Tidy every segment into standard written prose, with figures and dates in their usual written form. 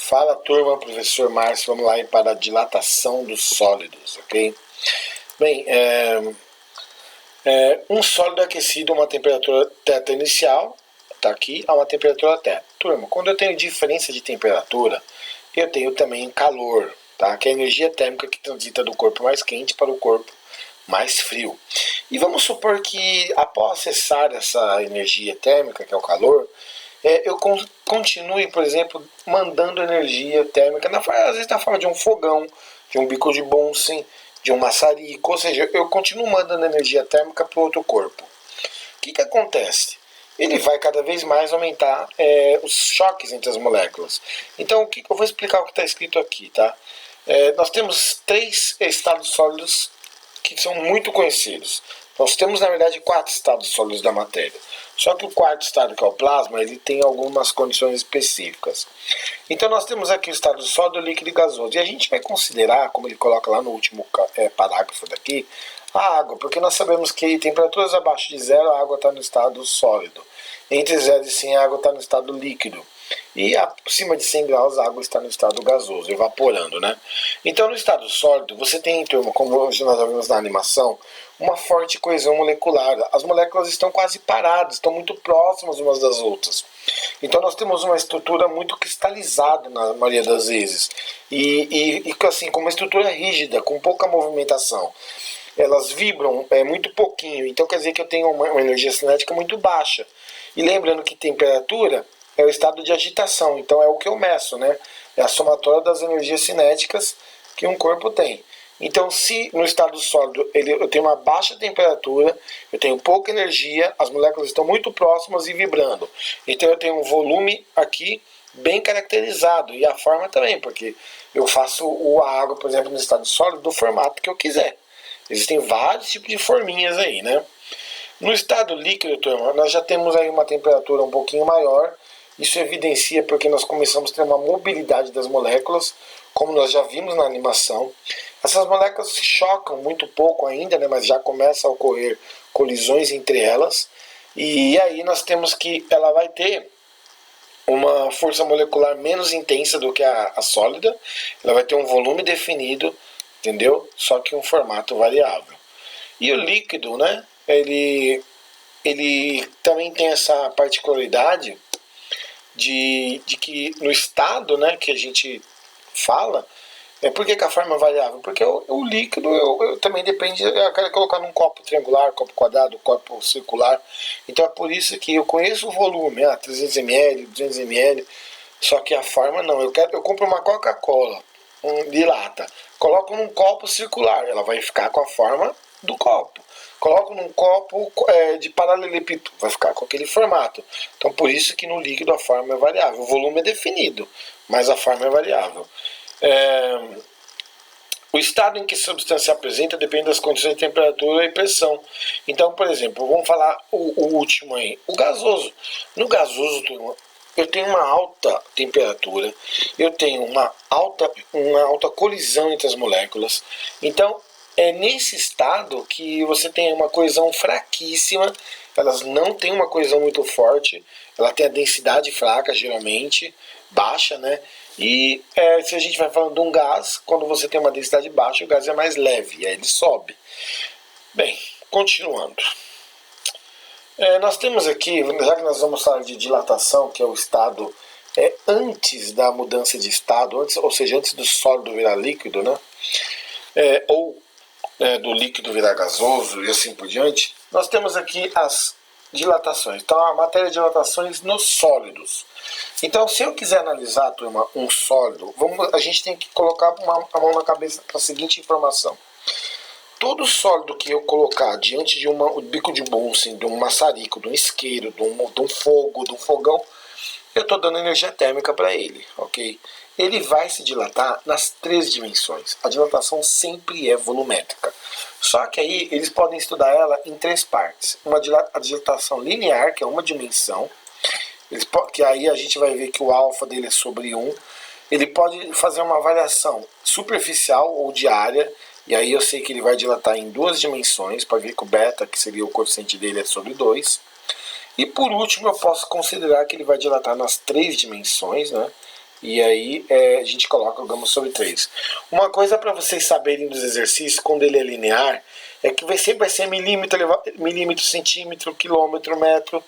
Fala turma, professor Márcio, vamos lá para a dilatação dos sólidos, ok? Bem, um sólido aquecido a uma temperatura θ inicial, está aqui, a uma temperatura θ. Turma, quando eu tenho diferença de temperatura, eu tenho também calor, tá? Que é a energia térmica que transita do corpo mais quente para o corpo mais frio. E vamos supor que após acessar essa energia térmica, que é o calor, eu continue, por exemplo, mandando energia térmica, às vezes na forma de um fogão, de um bico de Bunsen, de um maçarico, ou seja, eu continuo mandando energia térmica para o outro corpo. O que acontece? Ele vai cada vez mais aumentar os choques entre as moléculas. Então, eu vou explicar o que está escrito aqui, tá? Nós temos 3 estados sólidos que são muito conhecidos. Nós temos, na verdade, 4 estados sólidos da matéria. Só que o quarto estado, que é o plasma, ele tem algumas condições específicas. Então nós temos aqui o estado sólido, líquido e gasoso. E a gente vai considerar, como ele coloca lá no último parágrafo daqui, a água, porque nós sabemos que em temperaturas abaixo de zero a água está no estado sólido. Entre 0 e 100 a água está no estado líquido. E acima de 100 graus a água está no estado gasoso, evaporando, né? Então no estado sólido você tem, turma, como hoje nós já vimos na animação, uma forte coesão molecular. As moléculas estão quase paradas, estão muito próximas umas das outras. Então nós temos uma estrutura muito cristalizada na maioria das vezes. E assim, com uma estrutura rígida, com pouca movimentação. Elas vibram muito pouquinho, então quer dizer que eu tenho uma energia cinética muito baixa. E lembrando que temperatura é o estado de agitação, então é o que eu meço, né? É a somatória das energias cinéticas que um corpo tem. Então, se no estado sólido eu tenho uma baixa temperatura, eu tenho pouca energia, as moléculas estão muito próximas e vibrando. Então, eu tenho um volume aqui bem caracterizado, e a forma também, porque eu faço a água, por exemplo, no estado sólido, do formato que eu quiser. Existem vários tipos de forminhas aí, né? No estado líquido, turma, nós já temos aí uma temperatura um pouquinho maior. Isso evidencia porque nós começamos a ter uma mobilidade das moléculas, como nós já vimos na animação. Essas moléculas se chocam muito pouco ainda, né, mas já começa a ocorrer colisões entre elas. E aí nós temos que ela vai ter uma força molecular menos intensa do que a sólida. Ela vai ter um volume definido, entendeu? Só que um formato variável. E o líquido, né, ele também tem essa particularidade de que no estado, né, que a gente fala, por que a forma é variável? Porque o líquido eu também depende, eu quero colocar num copo triangular, copo quadrado, copo circular, então é por isso que eu conheço o volume, 300 ml, 200 ml, só que a forma não, eu compro uma Coca-Cola de lata, coloco num copo circular, ela vai ficar com a forma do copo. Coloco num copo de paralelepípedo, vai ficar com aquele formato. Então, por isso que no líquido a forma é variável. O volume é definido, mas a forma é variável. O estado em que a substância se apresenta depende das condições de temperatura e pressão. Então, por exemplo, vamos falar o último aí, o gasoso. No gasoso, eu tenho uma alta temperatura, eu tenho uma alta colisão entre as moléculas. Então, é nesse estado que você tem uma coesão fraquíssima, elas não têm uma coesão muito forte, ela tem a densidade fraca, geralmente, baixa, né? E se a gente vai falando de um gás, quando você tem uma densidade baixa, o gás é mais leve, e aí ele sobe. Bem, continuando. Nós temos aqui, já que nós vamos falar de dilatação, que é o estado antes da mudança de estado, ou seja, antes do sólido virar líquido, né? Do líquido virar gasoso e assim por diante, nós temos aqui as dilatações. Então, a matéria de dilatações nos sólidos. Então, se eu quiser analisar, turma, um sólido, a gente tem que colocar a mão na cabeça para a seguinte informação. Todo sólido que eu colocar diante de um bico de Bunsen, de um maçarico, de um isqueiro, de um fogo, de um fogão, eu estou dando energia térmica para ele, ok? Ele vai se dilatar nas 3 dimensões. A dilatação sempre é volumétrica. Só que aí eles podem estudar ela em 3 partes. A dilatação linear, que é uma dimensão, que aí a gente vai ver que o alfa dele é sobre 1. Ele pode fazer uma variação superficial ou diária, e aí eu sei que ele vai dilatar em 2 dimensões, para ver que o beta, que seria o coeficiente dele, é sobre 2. E por último eu posso considerar que ele vai dilatar nas 3 dimensões, né? E aí a gente coloca o gama sobre 3. Uma coisa para vocês saberem dos exercícios, quando ele é linear, é que sempre vai ser milímetro, centímetro, quilômetro, metro,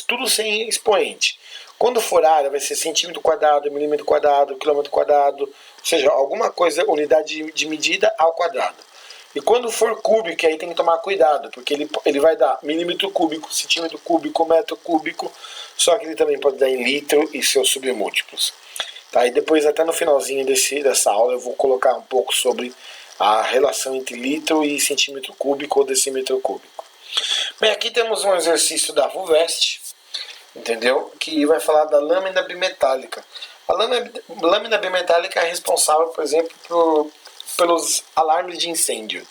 tudo sem expoente. Quando for área, vai ser centímetro quadrado, milímetro quadrado, quilômetro quadrado, ou seja, alguma coisa, unidade de medida ao quadrado. E quando for cúbico, aí tem que tomar cuidado, porque ele vai dar milímetro cúbico, centímetro cúbico, metro cúbico, só que ele também pode dar em litro e seus submúltiplos. Tá? E depois, até no finalzinho dessa aula, eu vou colocar um pouco sobre a relação entre litro e centímetro cúbico ou decímetro cúbico. Bem, aqui temos um exercício da FUVEST, entendeu? Que vai falar da lâmina bimetálica. A lâmina bimetálica é responsável, por exemplo, pelos alarmes de incêndio.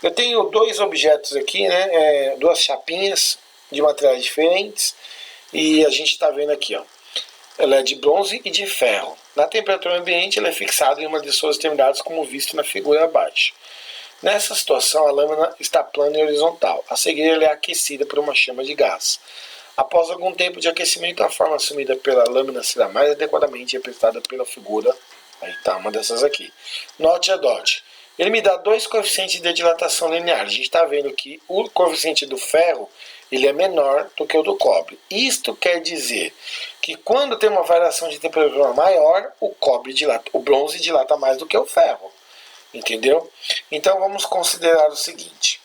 Eu tenho dois objetos aqui, né? Duas chapinhas de materiais diferentes, e a gente está vendo aqui, ó. Ela é de bronze e de ferro. Na temperatura ambiente, ela é fixada em uma de suas extremidades, como visto na figura abaixo. Nessa situação, a lâmina está plana e horizontal. A seguir, ela é aquecida por uma chama de gás. Após algum tempo de aquecimento, a forma assumida pela lâmina será mais adequadamente representada pela figura. Aí está uma dessas aqui. Note a DOT. Ele me dá dois coeficientes de dilatação linear. A gente está vendo que o coeficiente do ferro ele é menor do que o do cobre. Isto quer dizer que quando tem uma variação de temperatura maior, o bronze dilata mais do que o ferro. Entendeu? Então vamos considerar o seguinte.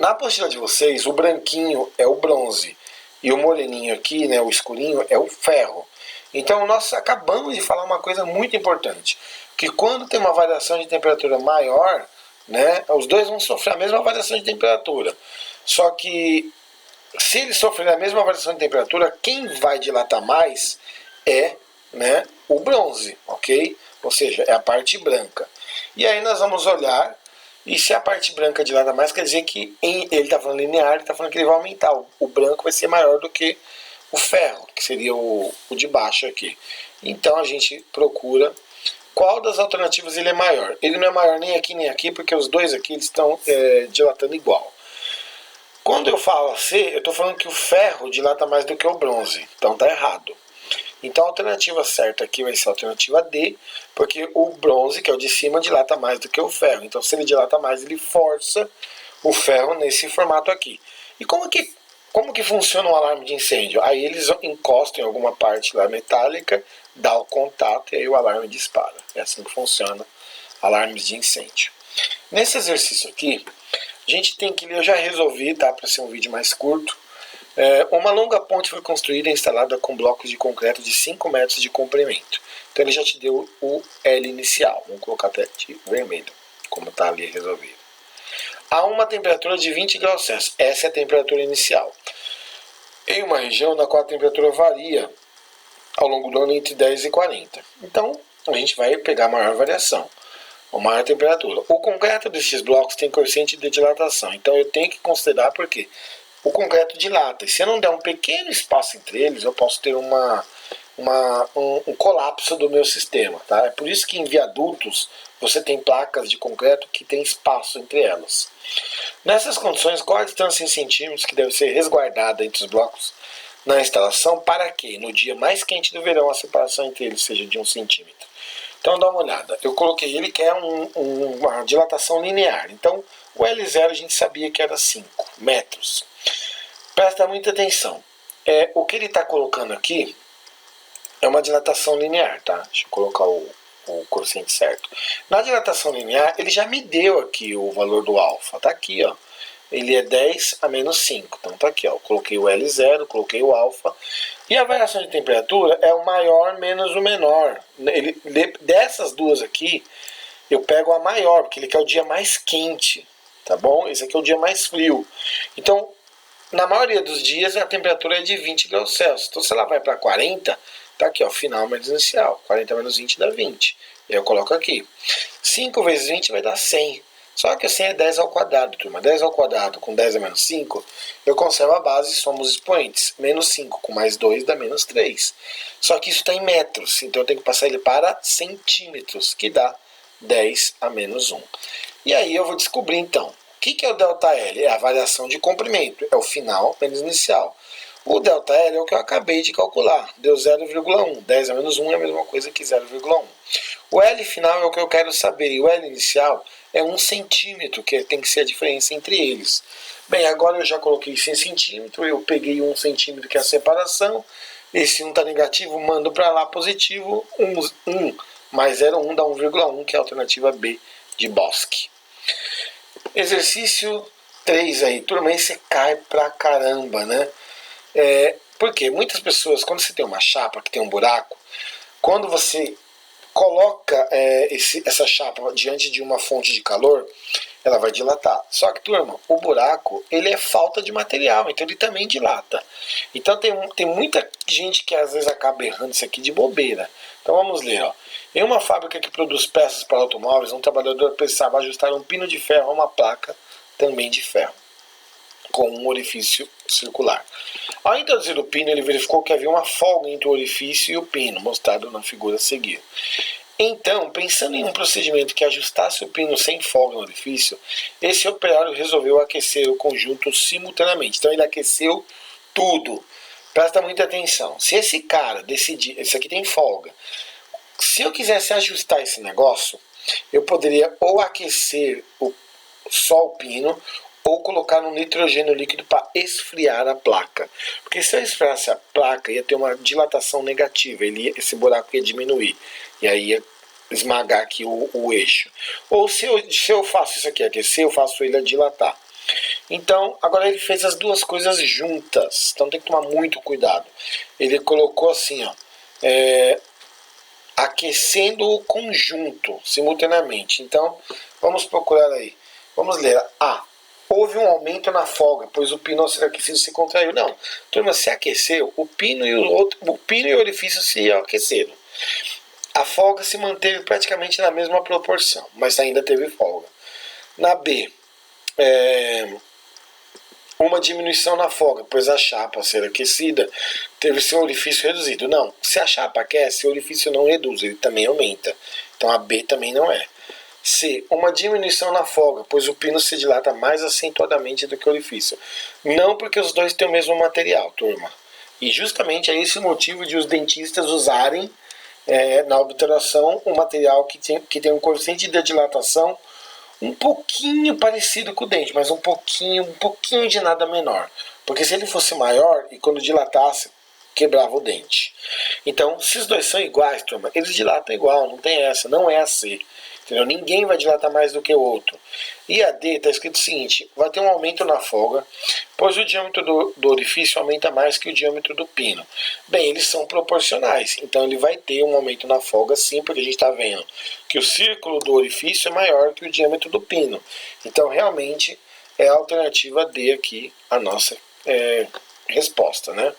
Na apostila de vocês, o branquinho é o bronze e o moreninho aqui, né, o escurinho, é o ferro. Então nós acabamos de falar uma coisa muito importante, que quando tem uma variação de temperatura maior, né, os dois vão sofrer a mesma variação de temperatura. Só que se eles sofrerem a mesma variação de temperatura, quem vai dilatar mais é, né, o bronze, ok? Ou seja, é a parte branca. E aí nós vamos olhar, e se a parte branca dilata mais, quer dizer que ele está falando linear, ele está falando que ele vai aumentar. O branco vai ser maior do que o ferro, que seria o de baixo aqui. Então a gente procura qual das alternativas ele é maior. Ele não é maior nem aqui, porque os dois aqui eles estão dilatando igual. Quando eu falo C, eu estou falando que o ferro dilata mais do que o bronze. Então está errado. Então a alternativa certa aqui vai ser a alternativa D, porque o bronze, que é o de cima, dilata mais do que o ferro. Então se ele dilata mais, ele força o ferro nesse formato aqui. E como que funciona um alarme de incêndio? Aí eles encostam em alguma parte lá metálica, dá o contato e aí o alarme dispara. É assim que funciona alarmes de incêndio. Nesse exercício aqui, a gente tem que ler, eu já resolvi, tá, para ser um vídeo mais curto. Uma longa ponte foi construída e instalada com blocos de concreto de 5 metros de comprimento. Então ele já te deu o L inicial. Vamos colocar até de vermelho, como está ali resolvido. A uma temperatura de 20 graus Celsius. Essa é a temperatura inicial. Em uma região na qual a temperatura varia ao longo do ano entre 10 e 40. Então a gente vai pegar a maior variação, a maior temperatura. O concreto desses blocos tem coeficiente de dilatação. Então eu tenho que considerar porque o concreto dilata. E se eu não der um pequeno espaço entre eles, eu posso ter um colapso do meu sistema. Tá? É por isso que em viadutos você tem placas de concreto que tem espaço entre elas. Nessas condições, qual a distância em centímetros que deve ser resguardada entre os blocos na instalação para que no dia mais quente do verão a separação entre eles seja de 1 centímetro? Então dá uma olhada. Eu coloquei, ele quer uma dilatação linear. Então o L0 a gente sabia que era 5 metros. Presta muita atenção. O que ele está colocando aqui é uma dilatação linear, tá? Deixa eu colocar o coeficiente certo. Na dilatação linear, ele já me deu aqui o valor do alfa. Tá aqui, ó. Ele é 10 a menos 5. Então tá aqui, ó. Eu coloquei o L0, coloquei o alfa. E a variação de temperatura é o maior menos o menor. Dessas duas aqui, eu pego a maior, porque ele quer o dia mais quente. Tá bom? Esse aqui é o dia mais frio. Então, na maioria dos dias, a temperatura é de 20 graus Celsius. Então, se ela vai para 40, tá aqui, ó, final menos inicial. 40 menos 20 dá 20. Eu coloco aqui. 5 vezes 20 vai dar 100. Só que o 100 é 10 ao quadrado, turma. 10 ao quadrado com 10 a menos 5, eu conservo a base e somo os expoentes. Menos 5 com mais 2 dá menos 3. Só que isso está em metros, então eu tenho que passar ele para centímetros, que dá 10 a menos 1. E aí eu vou descobrir, então, o que é o ΔL? É a variação de comprimento, é o final menos inicial. O ΔL é o que eu acabei de calcular, deu 0,1. 10 a menos 1 é a mesma coisa que 0,1. O L final é o que eu quero saber, e o L inicial é 1 centímetro, que tem que ser a diferença entre eles. Bem, agora eu já coloquei 100 centímetros, eu peguei 1 centímetro que é a separação, esse 1 está negativo, mando para lá positivo, 1 mais 0,1 dá 1,1, que é a alternativa B de Boschi. Exercício 3 aí, turma, esse cai pra caramba, né? Porque muitas pessoas, quando você tem uma chapa que tem um buraco, quando você coloca essa chapa diante de uma fonte de calor, ela vai dilatar. Só que, turma, o buraco ele é falta de material, então ele também dilata. Então tem muita gente que às vezes acaba errando isso aqui de bobeira. Então vamos ler, ó. Em uma fábrica que produz peças para automóveis, um trabalhador precisava ajustar um pino de ferro a uma placa também de ferro, com um orifício circular. Ao introduzir o pino, ele verificou que havia uma folga entre o orifício e o pino, mostrado na figura a seguir. Então, pensando em um procedimento que ajustasse o pino sem folga no orifício, esse operário resolveu aquecer o conjunto simultaneamente. Então ele aqueceu tudo. Presta muita atenção. Se esse cara decidir, esse aqui tem folga, se eu quisesse ajustar esse negócio, eu poderia ou aquecer só o pino, ou colocar no nitrogênio líquido para esfriar a placa. Porque se eu esfriasse a placa, ia ter uma dilatação negativa, esse buraco ia diminuir. E aí ia esmagar aqui o eixo. Ou se eu faço isso aqui aquecer, eu faço ele a dilatar. Então, agora ele fez as duas coisas juntas. Então tem que tomar muito cuidado. Ele colocou assim, ó, aquecendo o conjunto simultaneamente. Então, vamos procurar aí. Vamos ler. Houve um aumento na folga, pois o pino ao ser aquecido se contraiu. Não, turma, se aqueceu, o pino e o orifício se aqueceram. A folga se manteve praticamente na mesma proporção, mas ainda teve folga. Na B, uma diminuição na folga, pois a chapa ao ser aquecida teve seu orifício reduzido. Não, se a chapa aquece, o orifício não reduz, ele também aumenta. Então a B também não é. C. Uma diminuição na folga, pois o pino se dilata mais acentuadamente do que o orifício. Não porque os dois têm o mesmo material, turma. E justamente é esse o motivo de os dentistas usarem na obturação um material que tem um coeficiente de dilatação um pouquinho parecido com o dente, mas um pouquinho de nada menor. Porque se ele fosse maior e quando dilatasse, quebrava o dente. Então, se os dois são iguais, turma, eles dilatam igual, não tem essa, não é a C. Entendeu? Ninguém vai dilatar mais do que o outro. E a D está escrito o seguinte: vai ter um aumento na folga, pois o diâmetro do orifício aumenta mais que o diâmetro do pino. Bem, eles são proporcionais, então ele vai ter um aumento na folga sim, porque a gente está vendo que o círculo do orifício é maior que o diâmetro do pino. Então realmente é a alternativa D aqui, a nossa resposta, né?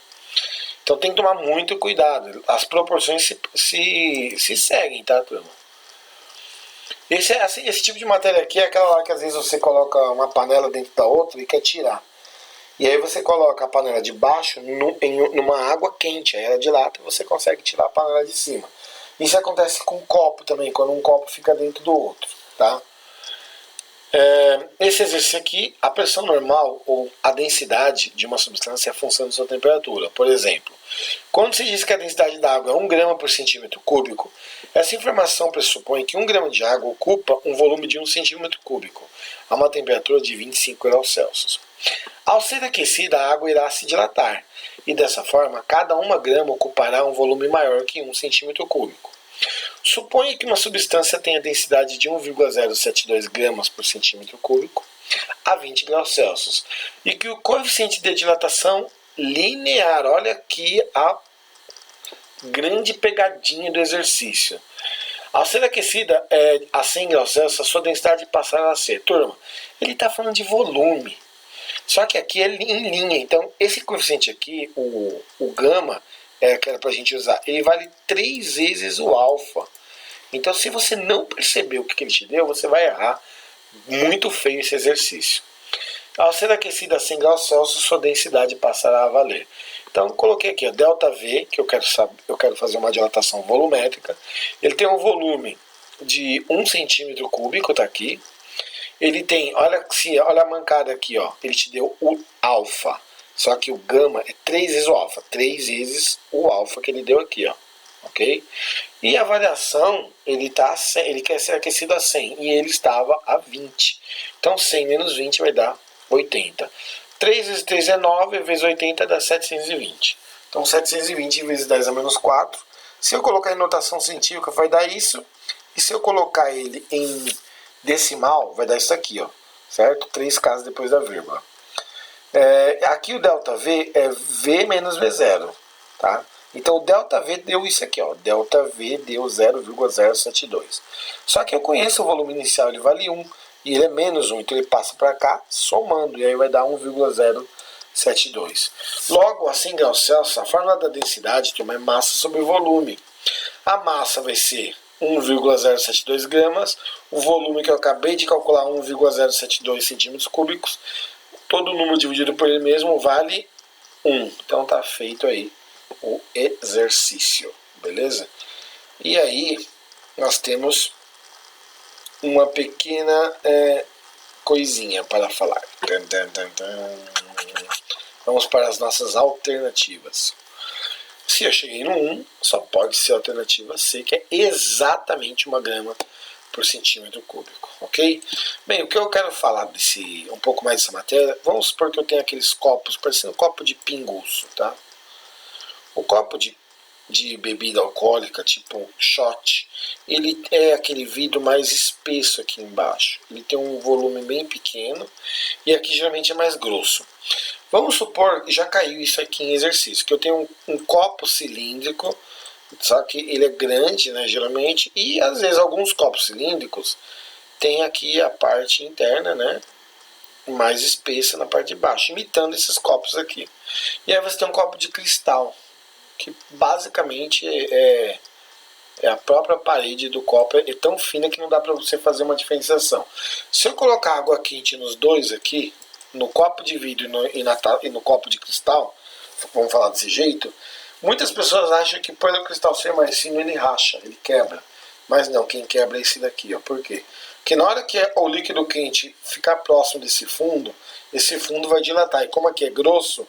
Então tem que tomar muito cuidado. As proporções se seguem, tá, turma? Esse tipo de matéria aqui é aquela lá que às vezes você coloca uma panela dentro da outra e quer tirar. E aí você coloca a panela de baixo numa água quente, aí ela dilata e você consegue tirar a panela de cima. Isso acontece com um copo também, quando um copo fica dentro do outro, tá? Esse exercício aqui, a pressão normal ou a densidade de uma substância é a função de sua temperatura. Por exemplo, quando se diz que a densidade da água é 1 grama por centímetro cúbico, essa informação pressupõe que 1 grama de água ocupa um volume de 1 centímetro cúbico, a uma temperatura de 25 graus Celsius. Ao ser aquecida, a água irá se dilatar, e dessa forma, cada 1 grama ocupará um volume maior que 1 centímetro cúbico. Suponha que uma substância tenha densidade de 1,072 gramas por centímetro cúbico a 20 graus Celsius e que o coeficiente de dilatação linear, olha aqui a grande pegadinha do exercício. Ao ser aquecida a 100 graus Celsius, a sua densidade passará a ser, turma, ele está falando de volume, só que aqui é em linha, então esse coeficiente aqui, o gama, que era para a gente usar, ele vale 3 vezes o alfa. Então, se você não percebeu o que ele te deu, você vai errar muito feio esse exercício. Ao ser aquecido a 100 graus Celsius, sua densidade passará a valer. Então, eu coloquei aqui, ó, ΔV, que eu quero fazer uma dilatação volumétrica. Ele tem um volume de 1 centímetro cúbico, tá aqui. Ele tem, olha a mancada aqui, ó, ele te deu o alfa. Só que o gama é 3 vezes o alfa. 3 vezes o alfa que ele deu aqui, ó. Ok? E a variação, ele quer ser aquecido a 100 e ele estava a 20. Então 100 menos 20 vai dar 80. 3 vezes 3 é 9, vezes 80 dá 720. Então 720 vezes 10 a menos 4. Se eu colocar em notação científica vai dar isso. E se eu colocar ele em decimal, vai dar isso aqui, ó. Certo? 3 casas depois da vírgula. Aqui o ΔV é V menos V0. Tá? Então o ΔV deu isso aqui, ó. ΔV deu 0,072. Só que eu conheço o volume inicial, ele vale 1. E ele é menos 1, então ele passa para cá, somando. E aí vai dar 1,072. Logo, a 100 graus Celsius, a fórmula da densidade tem uma massa sobre volume. A massa vai ser 1,072 gramas. O volume que eu acabei de calcular, 1,072 centímetros cúbicos. Todo número dividido por ele mesmo vale 1. Então tá feito aí o exercício, beleza? E aí nós temos uma pequena coisinha para falar. Vamos para as nossas alternativas. Se eu cheguei no 1, só pode ser a alternativa C, que é exatamente 1 grama por centímetro cúbico, ok? Bem, o que eu quero falar um pouco mais dessa matéria, vamos supor que eu tenho aqueles copos, parecendo um copo de pinguço, tá? O copo de bebida alcoólica, tipo shot, ele é aquele vidro mais espesso aqui embaixo. Ele tem um volume bem pequeno e aqui geralmente é mais grosso. Vamos supor que já caiu isso aqui em exercício, que eu tenho um copo cilíndrico, só que ele é grande, né, geralmente, e às vezes alguns copos cilíndricos tem aqui a parte interna, né, mais espessa na parte de baixo, imitando esses copos aqui. E aí você tem um copo de cristal, que basicamente é a própria parede do copo, é tão fina que não dá para você fazer uma diferenciação. Se eu colocar água quente nos dois aqui, no copo de vidro e no copo de cristal, vamos falar desse jeito, muitas pessoas acham que por o cristal ser mais fino ele racha, ele quebra. Mas não, quem quebra é esse daqui, ó. Por quê? Porque na hora que o líquido quente ficar próximo desse fundo, esse fundo vai dilatar. E como aqui é grosso,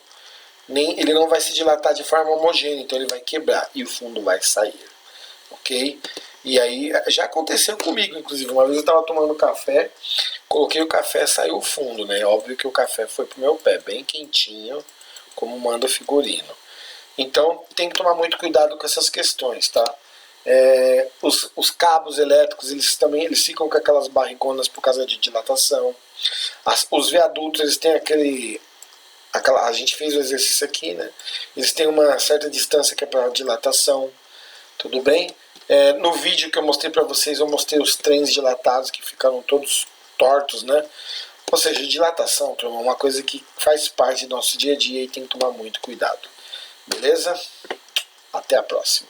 ele não vai se dilatar de forma homogênea, então ele vai quebrar e o fundo vai sair, ok? E aí já aconteceu comigo, inclusive, uma vez eu estava tomando café, coloquei o café, saiu o fundo, né? Óbvio que o café foi pro meu pé, bem quentinho, como manda o figurino. Então tem que tomar muito cuidado com essas questões, tá? Os cabos elétricos, eles ficam com aquelas barrigonas por causa de dilatação. Os viadutos, eles têm a gente fez o exercício aqui, né? Eles têm uma certa distância que é para dilatação, tudo bem? No vídeo que eu mostrei para vocês, eu mostrei os trens dilatados que ficaram todos tortos, né? Ou seja, dilatação, turma, é uma coisa que faz parte do nosso dia a dia e tem que tomar muito cuidado. Beleza? Até a próxima.